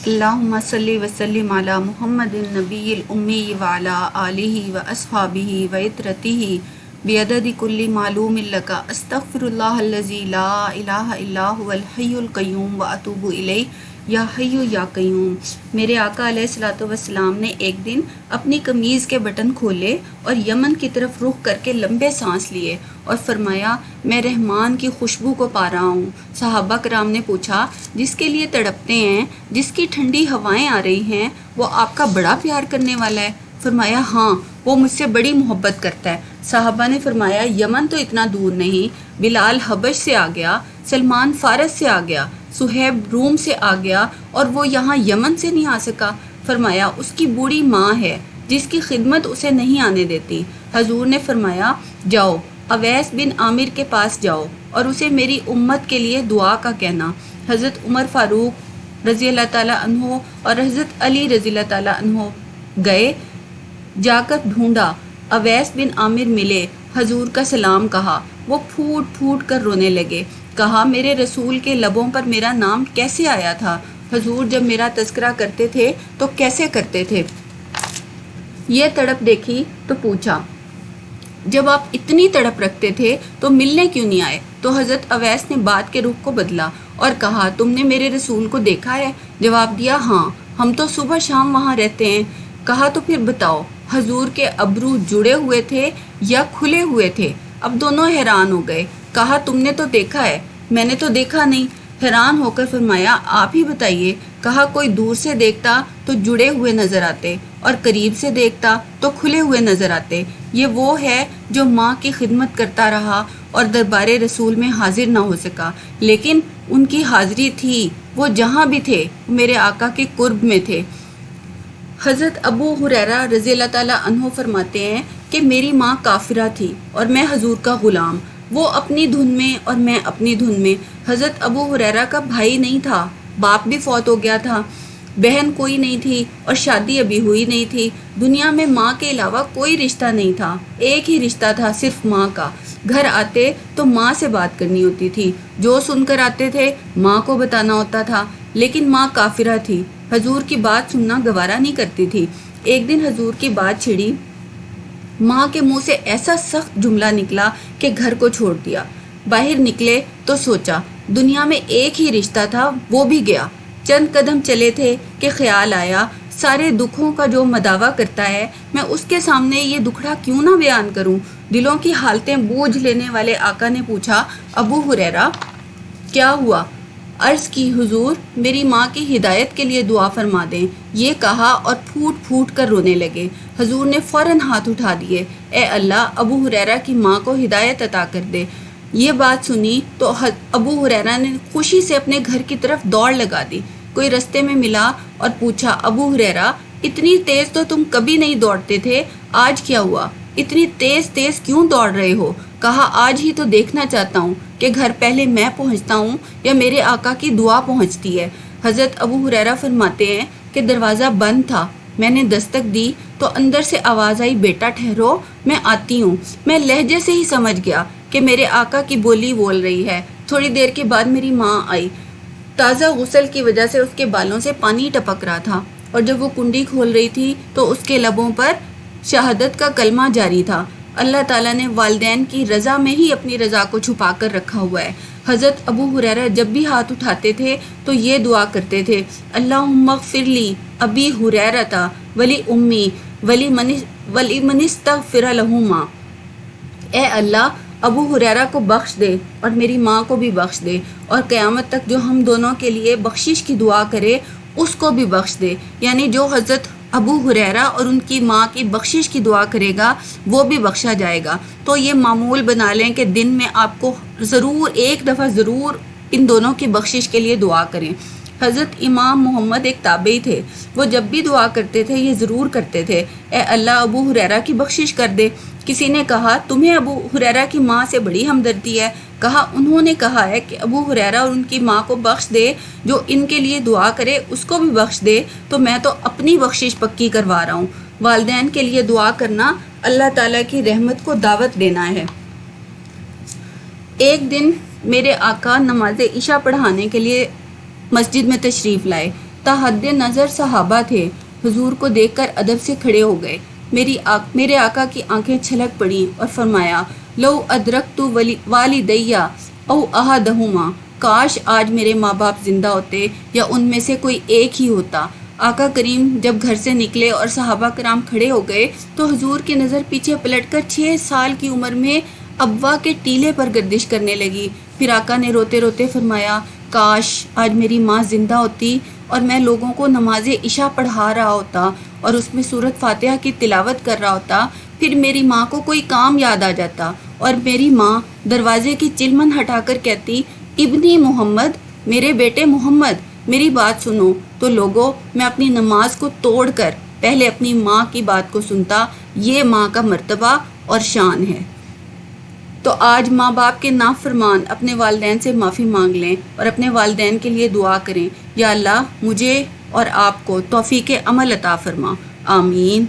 اللہم صلی وسلم علی محمد النبی الامی وعلی آلہ و اصحابہ و اطرتہ بعدد کل معلوم لک استغفر اللہ الذی لا الہ الا هو الحی القیوم و اتوب الیہ یا حی یا قیوم۔ میرے آقا علیہ الصلوۃ والسلام نے ایک دن اپنی قمیض کے بٹن کھولے اور یمن کی طرف رخ کر کے لمبے سانس لیے اور فرمایا، میں رحمان کی خوشبو کو پا رہا ہوں۔ صحابہ کرام نے پوچھا، جس کے لیے تڑپتے ہیں، جس کی ٹھنڈی ہوائیں آ رہی ہیں، وہ آپ کا بڑا پیار کرنے والا ہے؟ فرمایا، ہاں، وہ مجھ سے بڑی محبت کرتا ہے۔ صحابہ نے فرمایا، یمن تو اتنا دور نہیں، بلال حبش سے آ گیا، سلمان فارس سے آ گیا، صہیب روم سے آ گیا، اور وہ یہاں یمن سے نہیں آ سکا؟ فرمایا، اس کی بوڑھی ماں ہے جس کی خدمت اسے نہیں آنے دیتی۔ حضور نے فرمایا، جاؤ اویس بن عامر کے پاس جاؤ اور اسے میری امت کے لیے دعا کا کہنا۔ حضرت عمر فاروق رضی اللہ تعالیٰ عنہ اور حضرت علی رضی اللہ تعالیٰ عنہ گئے، جا کر ڈھونڈا، اویس بن عامر ملے، حضور کا سلام کہا، وہ پھوٹ پھوٹ کر رونے لگے، کہا، میرے رسول کے لبوں پر میرا نام کیسے آیا تھا؟ حضور جب میرا تذکرہ کرتے تھے تو کیسے کرتے تھے؟ یہ تڑپ دیکھی تو پوچھا، جب آپ اتنی تڑپ رکھتے تھے تو ملنے کیوں نہیں آئے؟ تو حضرت اویس نے بات کے رخ کو بدلا اور کہا، تم نے میرے رسول کو دیکھا ہے؟ جواب دیا، ہاں، ہم تو صبح شام وہاں رہتے ہیں۔ کہا، تو پھر بتاؤ، حضور کے ابرو جڑے ہوئے تھے یا کھلے ہوئے تھے؟ اب دونوں حیران ہو گئے۔ کہا، تم نے تو دیکھا ہے، میں نے تو دیکھا نہیں۔ حیران ہو کر فرمایا، آپ ہی بتائیے۔ کہا، کوئی دور سے دیکھتا تو جڑے ہوئے نظر آتے اور قریب سے دیکھتا تو کھلے ہوئے نظر آتے۔ یہ وہ ہے جو ماں کی خدمت کرتا رہا اور دربار رسول میں حاضر نہ ہو سکا، لیکن ان کی حاضری تھی، وہ جہاں بھی تھے میرے آقا کے قرب میں تھے۔ حضرت ابو ہریرہ رضی اللہ تعالیٰ عنہ فرماتے ہیں کہ میری ماں کافرہ تھی اور میں حضور کا غلام، وہ اپنی دھن میں اور میں اپنی دھن میں۔ حضرت ابو ہریرہ کا بھائی نہیں تھا، باپ بھی فوت ہو گیا تھا، بہن کوئی نہیں تھی اور شادی ابھی ہوئی نہیں تھی۔ دنیا میں ماں کے علاوہ کوئی رشتہ نہیں تھا، ایک ہی رشتہ تھا، صرف ماں کا۔ گھر آتے تو ماں سے بات کرنی ہوتی تھی، جو سن کر آتے تھے ماں کو بتانا ہوتا تھا، لیکن ماں کافرہ تھی، حضور کی بات سننا گوارا نہیں کرتی تھی۔ ایک دن حضور کی بات چھڑی، ماں کے منہ سے ایسا سخت جملہ نکلا کہ گھر کو چھوڑ دیا۔ باہر نکلے تو سوچا، دنیا میں ایک ہی رشتہ تھا، وہ بھی گیا۔ چند قدم چلے تھے کہ خیال آیا، سارے دکھوں کا جو مداوع کرتا ہے، میں اس کے سامنے یہ دکھڑا کیوں نہ بیان کروں؟ دلوں کی حالتیں بوجھ لینے والے آقا نے پوچھا، ابو ہریرہ کیا ہوا؟ عرض کی، حضور میری ماں کی ہدایت کے لیے دعا فرما دیں، یہ کہا اور پھوٹ پھوٹ کر رونے لگے۔ حضور نے فوراً ہاتھ اٹھا دیے، اے اللہ، ابو ہریرہ کی ماں کو ہدایت عطا کر دے۔ یہ بات سنی تو ابو ہریرہ نے خوشی سے اپنے گھر کی طرف دوڑ لگا دی۔ کوئی رستے میں ملا اور پوچھا، ابو ہریرہ اتنی تیز تو تم کبھی نہیں دوڑتے تھے، آج کیا ہوا؟ اتنی تیز تیز کیوں دوڑ رہے ہو؟ کہا، آج ہی تو دیکھنا چاہتا ہوں کہ گھر پہلے میں پہنچتا ہوں یا میرے آقا کی دعا پہنچتی ہے۔ حضرت ابو ہریرہ فرماتے ہیں کہ دروازہ بند تھا، میں نے دستک دی تو اندر سے آواز آئی، بیٹا ٹھہرو، میں آتی ہوں۔ میں لہجے سے ہی سمجھ گیا کہ میرے آقا کی بولی بول رہی ہے۔ تھوڑی دیر کے بعد میری ماں آئی، تازہ غسل کی وجہ سے اس کے بالوں سے پانی ٹپک رہا تھا، اور جب وہ کنڈی کھول رہی تھی تو اس کے لبوں پر شہادت کا کلمہ جاری تھا۔ اللہ تعالیٰ نے والدین کی رضا میں ہی اپنی رضا کو چھپا کر رکھا ہوا ہے۔ حضرت ابو ہریرہ جب بھی ہاتھ اٹھاتے تھے تو یہ دعا کرتے تھے، اللہم اغفر لی ابی ہریرہ ولی امی ولی من استغفر لہما۔ اے اللہ، ابو ہریرہ کو بخش دے اور میری ماں کو بھی بخش دے، اور قیامت تک جو ہم دونوں کے لیے بخشش کی دعا کرے اس کو بھی بخش دے۔ یعنی جو حضرت ابو ہریرہ اور ان کی ماں کی بخشش کی دعا کرے گا وہ بھی بخشا جائے گا۔ تو یہ معمول بنا لیں کہ دن میں آپ کو ضرور ایک دفعہ ضرور ان دونوں کی بخشش کے لیے دعا کریں۔ حضرت امام محمد ایک تابعی تھے، وہ جب بھی دعا کرتے تھے یہ ضرور کرتے تھے، اے اللہ، ابو ہریرہ کی بخشش کر دے۔ کسی نے کہا، تمہیں ابو ہریرہ کی ماں سے بڑی ہمدردی ہے؟ کہا، انہوں نے کہا ہے کہ ابو ہریرہ اور ان کی ماں کو بخش دے، جو ان کے لیے دعا کرے اس کو بھی بخش دے، تو میں تو اپنی بخشش پکی کروا رہا ہوں۔ والدین کے لیے دعا کرنا اللہ تعالیٰ کی رحمت کو دعوت دینا ہے۔ ایک دن میرے آقا نماز عشاء پڑھانے کے لیے مسجد میں تشریف لائے۔ تحد نظر صحابہ تھے، حضور کو دیکھ کر ادب سے کھڑے ہو گئے۔ میرے آقا کی آنکھیں چھلک پڑیں اور فرمایا، لو ادرکت والدیا او احدہما، کاش آج میرے ماں باپ زندہ ہوتے یا ان میں سے کوئی ایک ہی ہوتا۔ آقا کریم جب گھر سے نکلے اور صحابہ کرام کھڑے ہو گئے تو حضور کی نظر پیچھے پلٹ کر 6 سال کی عمر میں ابوا کے ٹیلے پر گردش کرنے لگی۔ پھر آقا نے روتے روتے فرمایا، کاش آج میری ماں زندہ ہوتی اور میں لوگوں کو نماز عشاء پڑھا رہا ہوتا اور اس میں سورۃ فاتحہ کی تلاوت کر رہا ہوتا۔ پھر میری ماں کو کوئی کام یاد آ جاتا اور میری ماں دروازے کی چلمن ہٹا کر کہتی، ابنی محمد، میرے بیٹے محمد، میری بات سنو۔ تو لوگوں، میں اپنی نماز کو توڑ کر پہلے اپنی ماں کی بات کو سنتا۔ یہ ماں کا مرتبہ اور شان ہے۔ تو آج ماں باپ کے نافرمان اپنے والدین سے معافی مانگ لیں اور اپنے والدین کے لیے دعا کریں، یا اللہ مجھے اور آپ کو توفیق عمل عطا فرما، آمین۔